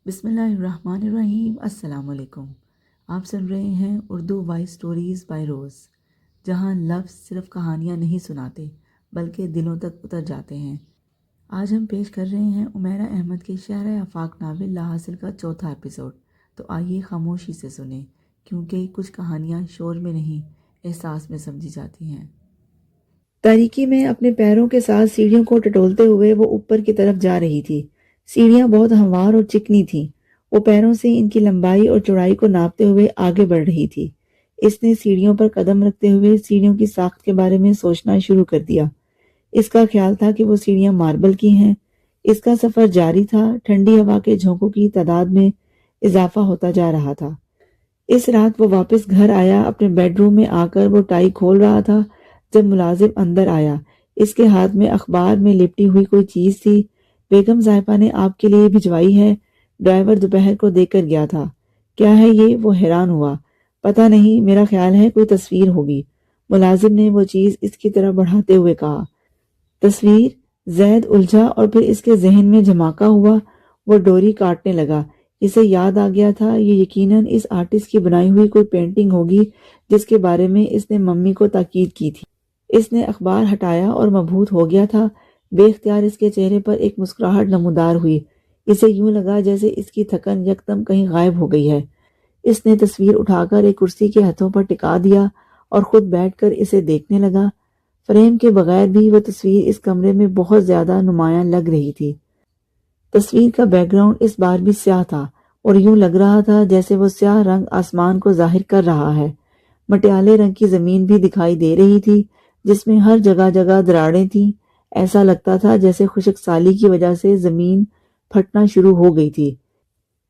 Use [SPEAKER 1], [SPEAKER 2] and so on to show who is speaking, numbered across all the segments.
[SPEAKER 1] بسم اللہ الرحمن الرحیم۔ السلام علیکم۔ آپ سن رہے ہیں اردو وائس سٹوریز بائی روز، جہاں لفظ صرف کہانیاں نہیں سناتے بلکہ دلوں تک اتر جاتے ہیں۔ آج ہم پیش کر رہے ہیں عمیرہ احمد کے شہر آفاق ناول لا حاصل کا چوتھا ایپیسوڈ۔ تو آئیے خاموشی سے سنیں، کیونکہ کچھ کہانیاں شور میں نہیں، احساس میں سمجھی جاتی ہیں۔ تاریکی میں اپنے پیروں کے ساتھ سیڑھیوں کو ٹٹولتے ہوئے وہ اوپر کی طرف جا رہی تھی۔ سیڑھیاں بہت ہموار اور چکنی تھیں۔ وہ پیروں سے ان کی لمبائی اور چوڑائی کو ناپتے ہوئے آگے بڑھ رہی تھی۔ اس نے سیڑھیوں پر قدم رکھتے ہوئے سیڑھیوں کی ساخت کے بارے میں سوچنا شروع کر دیا۔ اس کا خیال تھا کہ وہ سیڑھیاں ماربل کی ہیں۔ اس کا سفر جاری تھا، ٹھنڈی ہوا کے جھونکوں کی تعداد میں اضافہ ہوتا جا رہا تھا۔ اس رات وہ واپس گھر آیا۔ اپنے بیڈ روم میں آ کر وہ ٹائی کھول رہا تھا جب ملازم اندر آیا۔ اس کے ہاتھ میں اخبار میں لپٹی ہوئی کوئی چیز تھی۔ بیگم صاحبہ نے آپ کے لیے بھجوائی ہے، ڈرائیور دوپہر کو دے کر گیا تھا۔ کیا ہے یہ؟ وہ حیران ہوا۔ پتہ نہیں، میرا خیال ہے کوئی تصویر ہوگی۔ ملازم نے وہ چیز اس کی طرف بڑھاتے ہوئے کہا۔ تصویر؟ زید الجھا اور پھر اس کے ذہن میں جھماکا ہوا۔ وہ ڈوری کاٹنے لگا۔ اسے یاد آ گیا تھا، یہ یقیناً اس آرٹسٹ کی بنائی ہوئی کوئی پینٹنگ ہوگی جس کے بارے میں اس نے ممی کو تاکید کی تھی۔ اس نے اخبار ہٹایا اور مبہوت ہو گیا تھا۔ بے اختیار اس کے چہرے پر ایک مسکراہٹ نمودار ہوئی۔ اسے یوں لگا جیسے اس کی تھکن یکدم کہیں غائب ہو گئی ہے۔ اس نے تصویر اٹھا کر ایک کرسی کے ہتھوں پر ٹکا دیا اور خود بیٹھ کر اسے دیکھنے لگا۔ فریم کے بغیر بھی وہ تصویر اس کمرے میں بہت زیادہ نمایاں لگ رہی تھی۔ تصویر کا بیک گراؤنڈ اس بار بھی سیاہ تھا اور یوں لگ رہا تھا جیسے وہ سیاہ رنگ آسمان کو ظاہر کر رہا ہے۔ مٹیالے رنگ کی زمین بھی دکھائی دے رہی تھی جس میں ہر جگہ جگہ دراڑیں تھیں۔ ایسا لگتا تھا جیسے خشک سالی کی وجہ سے زمین پھٹنا شروع ہو گئی تھی۔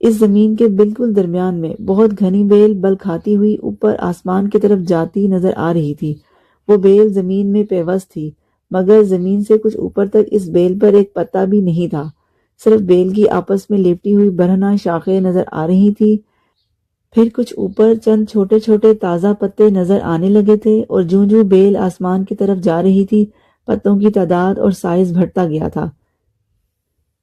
[SPEAKER 1] اس زمین کے بالکل درمیان میں بہت گھنی بیل بل کھاتی ہوئی اوپر آسمان کی طرف جاتی نظر آ رہی تھی۔ وہ بیل زمین میں پیوست تھی، مگر زمین سے کچھ اوپر تک اس بیل پر ایک پتا بھی نہیں تھا۔ صرف بیل کی آپس میں لپٹی ہوئی برہنہ شاخیں نظر آ رہی تھی۔ پھر کچھ اوپر چند چھوٹے چھوٹے تازہ پتے نظر آنے لگے تھے اور جوں جوں بیل آسمان کی طرف جا رہی تھی، پتوں کی تعداد اور سائز بڑھتا گیا تھا۔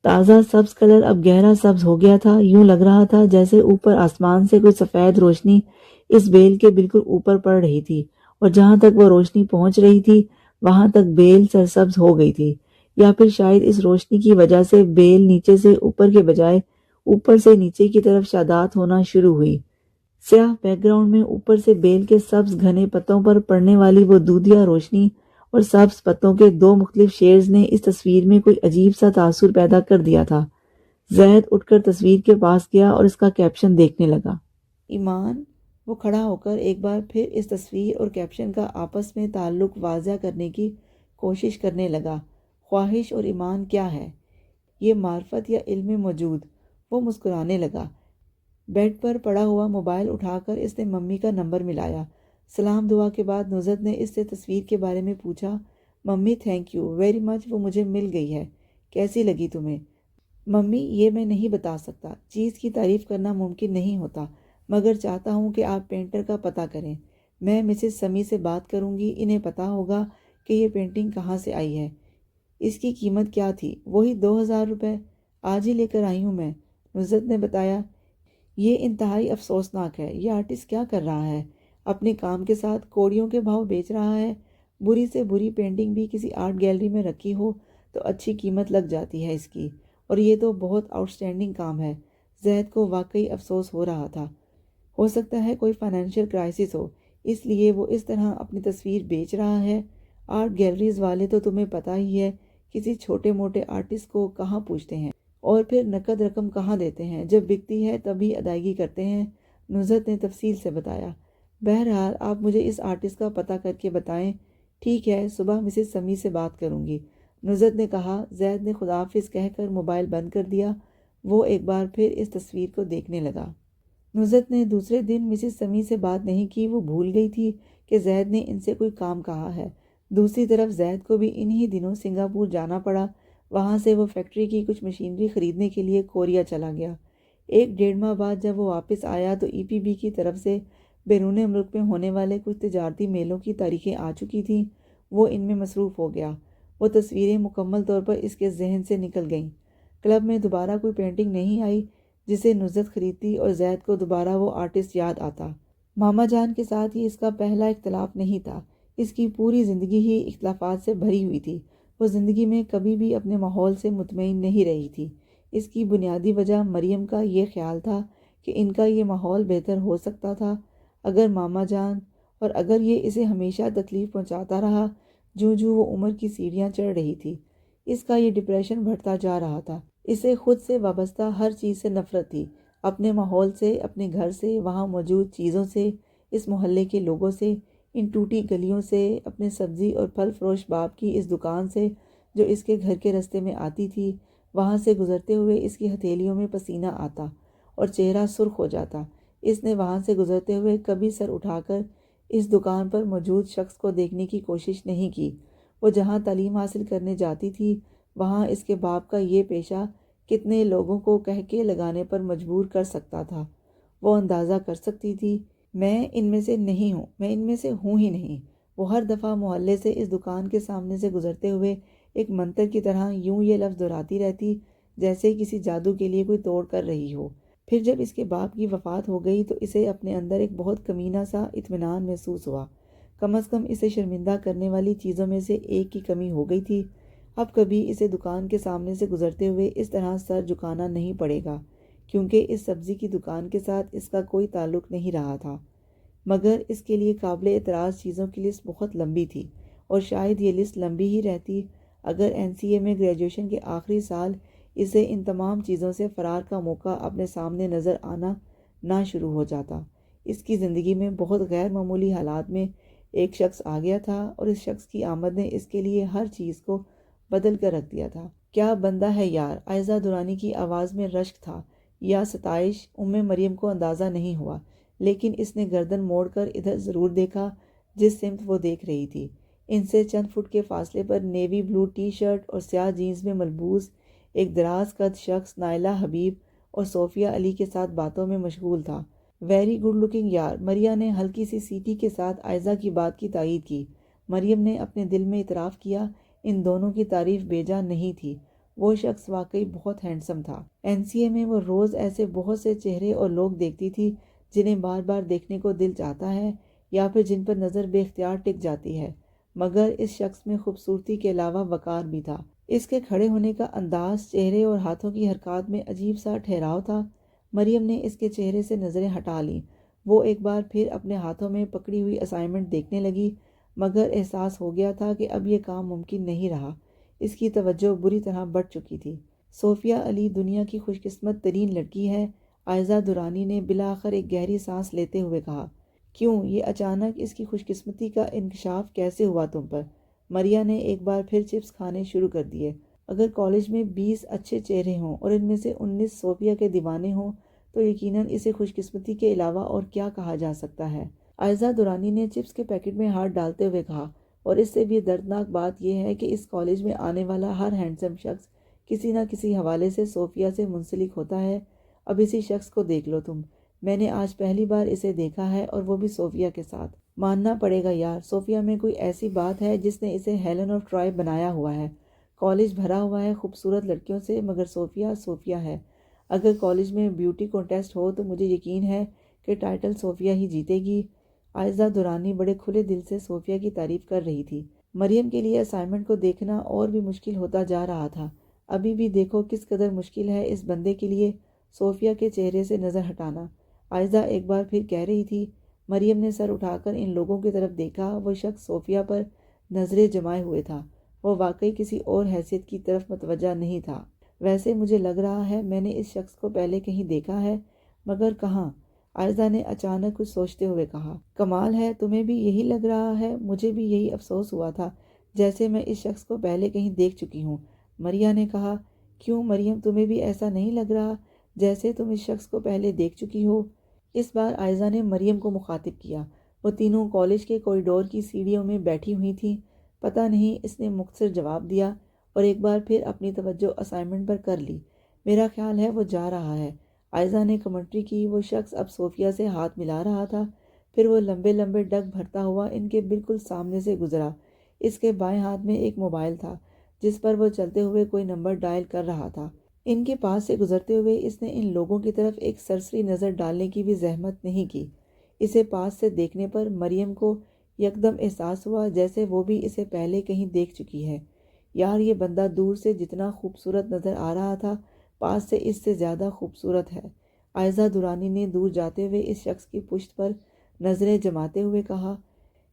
[SPEAKER 1] تازہ سبز کلر اب گہرا سبز ہو گیا تھا۔ یوں لگ رہا تھا جیسے اوپر آسمان سے کوئی سفید روشنی اس بیل کے بالکل اوپر پڑ رہی تھی، اور جہاں تک وہ روشنی پہنچ رہی تھی وہاں تک بیل سرسبز ہو گئی تھی، یا پھر شاید اس روشنی کی وجہ سے بیل نیچے سے اوپر کے بجائے اوپر سے نیچے کی طرف شاداب ہونا شروع ہوئی۔ سیاہ بیک گراؤنڈ میں اوپر سے بیل کے سبز گھنے پتوں پر پڑنے والی وہ دودھیا روشنی اور سبز پتوں کے دو مختلف شیڈز نے اس تصویر میں کوئی عجیب سا تاثر پیدا کر دیا تھا۔ زید اٹھ کر تصویر کے پاس گیا اور اس کا کیپشن دیکھنے لگا۔ ایمان، وہ کھڑا ہو کر ایک بار پھر اس تصویر اور کیپشن کا آپس میں تعلق واضح کرنے کی کوشش کرنے لگا۔ خواہش اور ایمان کیا ہے؟ یہ معرفت یا علم موجود؟ وہ مسکرانے لگا۔ بیڈ پر پڑا ہوا موبائل اٹھا کر اس نے ممی کا نمبر ملایا۔ سلام دعا کے بعد نصرت نے اس سے تصویر کے بارے میں پوچھا۔ Mummy thank you very much, وہ مجھے مل گئی ہے۔ کیسی لگی تمہیں؟ ممی یہ میں نہیں بتا سکتا، چیز کی تعریف کرنا ممکن نہیں ہوتا، مگر چاہتا ہوں کہ آپ پینٹر کا پتہ کریں۔ میں مسز سمی سے بات کروں گی، انہیں پتہ ہوگا کہ یہ پینٹنگ کہاں سے آئی ہے۔ اس کی قیمت کیا تھی؟ وہی 2000 روپے، آج ہی لے کر آئی ہوں میں، نصرت نے بتایا۔ یہ انتہائی افسوسناک ہے، یہ آرٹسٹ کیا کر رہا ہے؟ اپنے کام کے ساتھ کوڑیوں کے بھاؤ بیچ رہا ہے۔ بری سے بری پینٹنگ بھی کسی آرٹ گیلری میں رکھی ہو تو اچھی قیمت لگ جاتی ہے اس کی، اور یہ تو بہت آؤٹ سٹینڈنگ کام ہے۔ زید کو واقعی افسوس ہو رہا تھا۔ ہو سکتا ہے کوئی فائنینشیل کرائسس ہو، اس لیے وہ اس طرح اپنی تصویر بیچ رہا ہے۔ آرٹ گیلریز والے تو تمہیں پتہ ہی ہے کسی چھوٹے موٹے آرٹسٹ کو کہاں پوچھتے ہیں، اور پھر نقد رقم کہاں دیتے ہیں، جب بکتی ہے تبھی ادائیگی کرتے ہیں، نصرت نے تفصیل سے بتایا۔ بہرحال آپ مجھے اس آرٹسٹ کا پتہ کر کے بتائیں۔ ٹھیک ہے، صبح مسز سمی سے بات کروں گی، نصرت نے کہا۔ زید نے خداحافظ کہہ کر موبائل بند کر دیا۔ وہ ایک بار پھر اس تصویر کو دیکھنے لگا۔ نصرت نے دوسرے دن مسز سمی سے بات نہیں کی، وہ بھول گئی تھی کہ زید نے ان سے کوئی کام کہا ہے۔ دوسری طرف زید کو بھی انہی دنوں سنگاپور جانا پڑا۔ وہاں سے وہ فیکٹری کی کچھ مشینری خریدنے کے لیے کوریا چلا گیا۔ 1 ماہ بعد جب وہ واپس آیا تو ای پی بی کی طرف سے بیرون ملک میں ہونے والے کچھ تجارتی میلوں کی تاریخیں آ چکی تھیں۔ وہ ان میں مصروف ہو گیا۔ وہ تصویریں مکمل طور پر اس کے ذہن سے نکل گئیں۔ کلب میں دوبارہ کوئی پینٹنگ نہیں آئی۔ جسے نصرت خریدتی اور زید کو دوبارہ وہ آرٹسٹ یاد آتا۔ ماما جان کے ساتھ یہ اس کا پہلا اختلاف نہیں تھا، اس کی پوری زندگی ہی اختلافات سے بھری ہوئی تھی۔ وہ زندگی میں کبھی بھی اپنے ماحول سے مطمئن نہیں رہی تھی۔ اس کی بنیادی وجہ مریم کا یہ خیال تھا کہ ان کا یہ ماحول بہتر ہو سکتا تھا اگر ماما جان، اور اگر یہ اسے ہمیشہ تکلیف پہنچاتا رہا۔ جوں جوں وہ عمر کی سیڑھیاں چڑھ رہی تھی، اس کا یہ ڈپریشن بڑھتا جا رہا تھا۔ اسے خود سے وابستہ ہر چیز سے نفرت تھی، اپنے ماحول سے، اپنے گھر سے، وہاں موجود چیزوں سے، اس محلے کے لوگوں سے، ان ٹوٹی گلیوں سے، اپنے سبزی اور پھل فروش باپ کی اس دکان سے جو اس کے گھر کے رستے میں آتی تھی۔ وہاں سے گزرتے ہوئے اس کی ہتھیلیوں میں پسینہ آتا اور چہرہ سرخ ہو جاتا۔ اس نے وہاں سے گزرتے ہوئے کبھی سر اٹھا کر اس دکان پر موجود شخص کو دیکھنے کی کوشش نہیں کی۔ وہ جہاں تعلیم حاصل کرنے جاتی تھی، وہاں اس کے باپ کا یہ پیشہ کتنے لوگوں کو کہکے لگانے پر مجبور کر سکتا تھا۔ وہ اندازہ کر سکتی تھی، میں ان میں سے نہیں ہوں، میں ان میں سے ہوں ہی نہیں۔ وہ ہر دفعہ محلے سے اس دکان کے سامنے سے گزرتے ہوئے ایک منتر کی طرح یوں یہ لفظ دہراتی رہتی جیسے کسی جادو کے لیے کوئی توڑ کر رہی ہو۔ پھر جب اس کے باپ کی وفات ہو گئی تو اسے اپنے اندر ایک بہت کمینہ سا اطمینان محسوس ہوا۔ کم از کم اسے شرمندہ کرنے والی چیزوں میں سے ایک کی کمی ہو گئی تھی۔ اب کبھی اسے دکان کے سامنے سے گزرتے ہوئے اس طرح سر جھکانا نہیں پڑے گا، کیونکہ اس سبزی کی دکان کے ساتھ اس کا کوئی تعلق نہیں رہا تھا۔ مگر اس کے لیے قابل اعتراض چیزوں کی لسٹ بہت لمبی تھی، اور شاید یہ لسٹ لمبی ہی رہتی اگر NCA میں گریجویشن کے آخری سال اسے ان تمام چیزوں سے فرار کا موقع اپنے سامنے نظر آنا نہ شروع ہو جاتا۔ اس کی زندگی میں بہت غیر معمولی حالات میں ایک شخص آ گیا تھا، اور اس شخص کی آمد نے اس کے لیے ہر چیز کو بدل کر رکھ دیا تھا۔ کیا بندہ ہے یار! عائزہ درانی کی آواز میں رشک تھا یا ستائش، مریم کو اندازہ نہیں ہوا، لیکن اس نے گردن موڑ کر ادھر ضرور دیکھا جس سمت وہ دیکھ رہی تھی۔ ان سے چند فٹ کے فاصلے پر نیوی بلو ٹی شرٹ اور سیاہ جینز میں ملبوس ایک دراز قد شخص نائلہ حبیب اور صوفیہ علی کے ساتھ باتوں میں مشغول تھا۔ ویری گڈ لکنگ یار! مریم نے ہلکی سی سیٹی کے ساتھ عائزہ کی بات کی تائید کی۔ مریم نے اپنے دل میں اعتراف کیا، ان دونوں کی تعریف بیجا نہیں تھی۔ وہ شخص واقعی بہت ہینڈسم تھا۔ NCA میں وہ روز ایسے بہت سے چہرے اور لوگ دیکھتی تھی جنہیں بار بار دیکھنے کو دل چاہتا ہے یا پھر جن پر نظر بے اختیار ٹک جاتی ہے، مگر اس شخص میں خوبصورتی کے علاوہ وقار بھی تھا۔ اس کے کھڑے ہونے کا انداز، چہرے اور ہاتھوں کی حرکات میں عجیب سا ٹھہراؤ تھا۔ مریم نے اس کے چہرے سے نظریں ہٹا لیں۔ وہ ایک بار پھر اپنے ہاتھوں میں پکڑی ہوئی اسائنمنٹ دیکھنے لگی، مگر احساس ہو گیا تھا کہ اب یہ کام ممکن نہیں رہا۔ اس کی توجہ بری طرح بٹ چکی تھی۔ صوفیہ علی دنیا کی خوش قسمت ترین لڑکی ہے، عائزہ درانی نے بالآخر ایک گہری سانس لیتے ہوئے کہا۔ کیوں، یہ اچانک اس کی خوش قسمتی کا انکشاف کیسے ہوا تم پر؟ مریم نے ایک بار پھر چپس کھانے شروع کر دیے۔ اگر کالج میں 20 اچھے چہرے ہوں اور ان میں سے 19 صوفیہ کے دیوانے ہوں تو یقیناً اسے خوش قسمتی کے علاوہ اور کیا کہا جا سکتا ہے؟ عائزہ درانی نے چپس کے پیکٹ میں ہاتھ ڈالتے ہوئے کہا۔ اور اس سے بھی دردناک بات یہ ہے کہ اس کالج میں آنے والا ہر ہینڈسم شخص کسی نہ کسی حوالے سے صوفیہ سے منسلک ہوتا ہے۔ اب اسی شخص کو دیکھ لو تم، میں نے آج پہلی بار اسے دیکھا ہے، اور وہ بھی صوفیہ کے ساتھ۔ ماننا پڑے گا یار، صوفیہ میں کوئی ایسی بات ہے جس نے اسے ہیلن آف ٹرائے بنایا ہوا ہے۔ کالج بھرا ہوا ہے خوبصورت لڑکیوں سے، مگر صوفیہ صوفیہ ہے۔ اگر کالج میں بیوٹی کنٹیسٹ ہو تو مجھے یقین ہے کہ ٹائٹل صوفیہ ہی جیتے گی۔ عائزہ درانی بڑے کھلے دل سے صوفیہ کی تعریف کر رہی تھی۔ مریم کے لیے اسائنمنٹ کو دیکھنا اور بھی مشکل ہوتا جا رہا تھا۔ ابھی بھی دیکھو کس قدر مشکل ہے اس بندے کے لیے صوفیہ کے چہرے سے نظر ہٹانا، عائزہ ایک بار پھر کہہ رہی تھی۔ مریم نے سر اٹھا کر ان لوگوں کی طرف دیکھا۔ وہ شخص صوفیہ پر نظریں جمائے ہوئے تھا۔ وہ واقعی کسی اور حیثیت کی طرف متوجہ نہیں تھا۔ ویسے مجھے لگ رہا ہے میں نے اس شخص کو پہلے کہیں دیکھا ہے، مگر کہاں؟ عائزہ نے اچانک کچھ سوچتے ہوئے کہا۔ کمال ہے، تمہیں بھی یہی لگ رہا ہے؟ مجھے بھی یہی افسوس ہوا تھا جیسے میں اس شخص کو پہلے کہیں دیکھ چکی ہوں، مریم نے کہا۔ کیوں مریم، تمہیں بھی ایسا نہیں لگ رہا جیسے تم اس شخص کو پہلے دیکھ چکی ہو؟ اس بار عائزہ نے مریم کو مخاطب کیا۔ وہ تینوں کالج کے کوریڈور کی سیڑھیوں میں بیٹھی ہوئی تھیں۔ پتہ نہیں، اس نے مختصر جواب دیا اور ایک بار پھر اپنی توجہ اسائنمنٹ پر کر لی۔ میرا خیال ہے وہ جا رہا ہے، عائزہ نے کمنٹری کی۔ وہ شخص اب صوفیہ سے ہاتھ ملا رہا تھا، پھر وہ لمبے لمبے ڈگ بھرتا ہوا ان کے بالکل سامنے سے گزرا۔ اس کے بائیں ہاتھ میں ایک موبائل تھا جس پر وہ چلتے ہوئے کوئی نمبر ڈائل کر رہا تھا۔ ان کے پاس سے گزرتے ہوئے اس نے ان لوگوں کی طرف ایک سرسری نظر ڈالنے کی بھی زحمت نہیں کی۔ اسے پاس سے دیکھنے پر مریم کو یکدم احساس ہوا جیسے وہ بھی اسے پہلے کہیں دیکھ چکی ہے۔ یار، یہ بندہ دور سے جتنا خوبصورت نظر آ رہا تھا، پاس سے اس سے زیادہ خوبصورت ہے۔ عائزہ درانی نے دور جاتے ہوئے اس شخص کی پشت پر نظریں جماتے ہوئے کہا،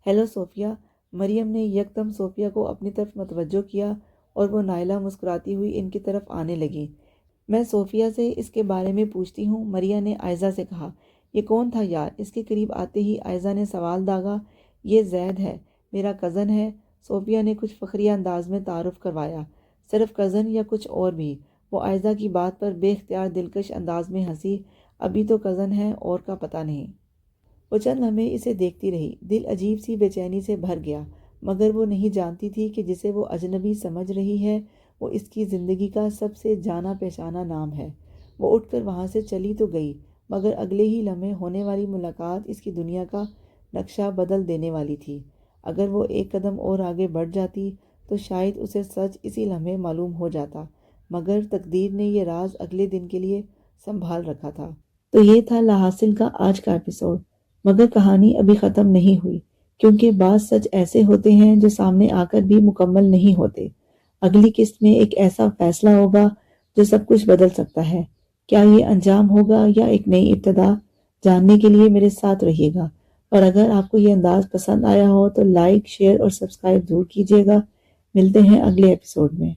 [SPEAKER 1] ہیلو صوفیہ۔ مریم نے یکدم صوفیہ کو اپنی طرف متوجہ کیا اور وہ نائلہ مسکراتی ہوئی ان کی طرف آنے لگی۔ میں صوفیہ سے اس کے بارے میں پوچھتی ہوں، مریم نے عائزہ سے کہا۔ یہ کون تھا یار؟ اس کے قریب آتے ہی عائزہ نے سوال داغا۔ یہ زید ہے، میرا کزن ہے، صوفیہ نے کچھ فخریہ انداز میں تعارف کروایا۔ صرف کزن یا کچھ اور بھی؟ وہ عائزہ کی بات پر بے اختیار دلکش انداز میں ہنسی۔ ابھی تو کزن ہے، اور کا پتہ نہیں۔ وہ چند لمحے اسے دیکھتی رہی، دل عجیب سی بے چینی سے بھر گیا، مگر وہ نہیں جانتی تھی کہ جسے وہ اجنبی سمجھ رہی ہے وہ اس کی زندگی کا سب سے جانا پہچانا نام ہے۔ وہ اٹھ کر وہاں سے چلی تو گئی، مگر اگلے ہی لمحے ہونے والی ملاقات اس کی دنیا کا نقشہ بدل دینے والی تھی۔ اگر وہ ایک قدم اور آگے بڑھ جاتی تو شاید اسے سچ اسی لمحے معلوم ہو جاتا، مگر تقدیر نے یہ راز اگلے دن کے لیے سنبھال رکھا تھا۔ تو یہ تھا لا حاصل کا آج کا ایپیسوڈ، مگر کہانی ابھی ختم نہیں ہوئی، کیونکہ بعض سچ ایسے ہوتے ہیں جو سامنے آ کر بھی مکمل نہیں ہوتے۔ اگلی قسط میں ایک ایسا فیصلہ ہوگا جو سب کچھ بدل سکتا ہے۔ کیا یہ انجام ہوگا یا ایک نئی ابتدا؟ جاننے کے لیے میرے ساتھ رہیے گا، اور اگر آپ کو یہ انداز پسند آیا ہو تو لائک، شیئر اور سبسکرائب ضرور کیجیے گا۔ ملتے ہیں اگلے ایپیسوڈ میں۔